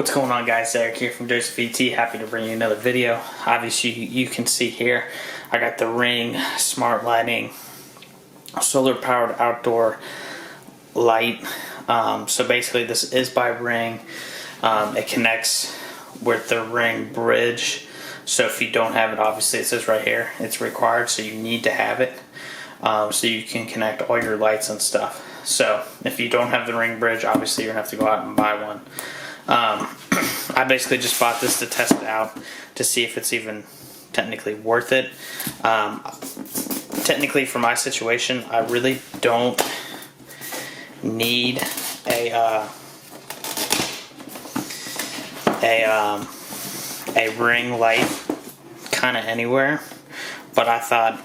What's going on, guys? Eric here from Joseph ET. Happy to bring you another video. Obviously you can see here I got the Ring smart lighting solar powered outdoor light. So basically this is by Ring. It connects with the Ring bridge, so if you don't have it, obviously it says right here it's required, so you need to have it so you can connect all your lights and stuff. So if you don't have the Ring bridge, obviously you're gonna have to go out and buy one. I basically just bought this to test it out to see if it's even technically worth it. Technically, for my situation, I really don't need a Ring light kind of anywhere, but I thought,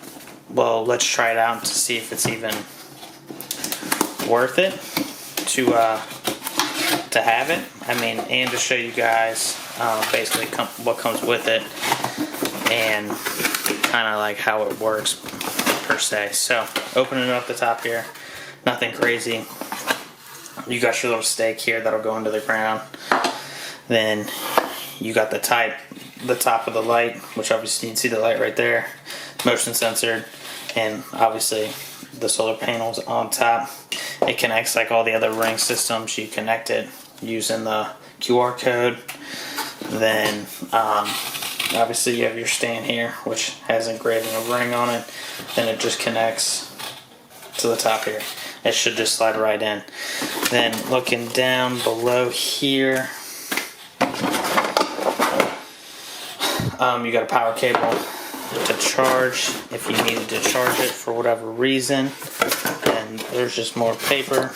well, let's try it out to see if it's even worth it to have it. I mean, and to show you guys basically what comes with it and kind of like how it works per se. So opening it up the top here, nothing crazy. You got your little stake here that'll go into the ground. Then you got the top of the light, which obviously you can see the light right there, motion censored, and obviously the solar panels on top. It connects like all the other Ring systems. You connect it using the QR code. Then obviously you have your stand here, which has engraving of Ring on it. Then it just connects to the top here. It should just slide right in. Then looking down below here, you got a power cable to charge if you needed to charge it for whatever reason. And there's just more paper,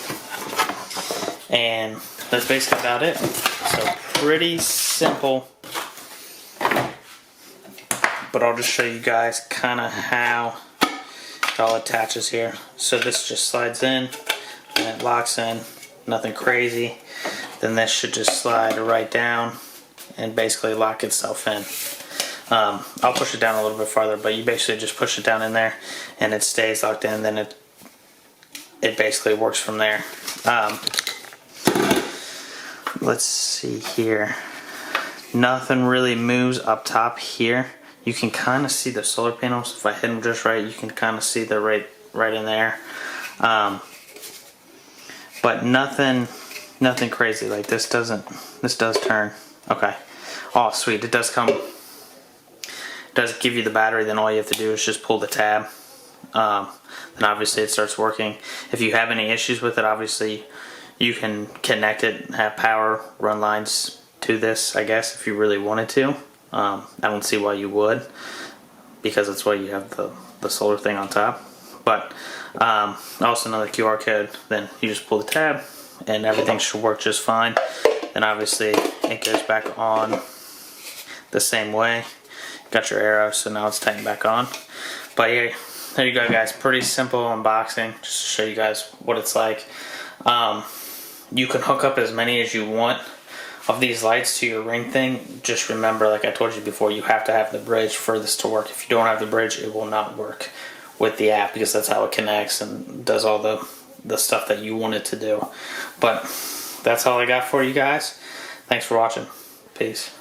and that's basically about it. So pretty simple, but I'll just show you guys kind of how it all attaches here. So this just slides in and it locks in, nothing crazy. Then this should just slide right down and basically lock itself in. I'll push it down a little bit farther, but you basically just push it down in there and it stays locked in. Then it basically works from there. Let's see here. Nothing really moves up top here. You can kind of see the solar panels. If I hit them just right, you can kind of see the right in there. But nothing crazy. Like this does turn. Okay. Oh, sweet. It does give you the battery. Then all you have to do is just pull the tab. Then obviously it starts working. If you have any issues with it, obviously you can connect it, have power, run lines to this, I guess, if you really wanted to. I don't see why you would, because that's why you have the solar thing on top. But also another QR code. Then you just pull the tab and everything should work just fine. Then obviously it goes back on the same way. Got your arrow, so now it's tightened back on. But yeah, there you go, guys. Pretty simple unboxing, just to show you guys what it's like. You can hook up as many as you want of these lights to your Ring thing. Just remember, like I told you before, you have to have the bridge for this to work. If you don't have the bridge, it will not work with the app, because that's how it connects and does all the stuff that you want it to do. But that's all I got for you guys. Thanks for watching. Peace.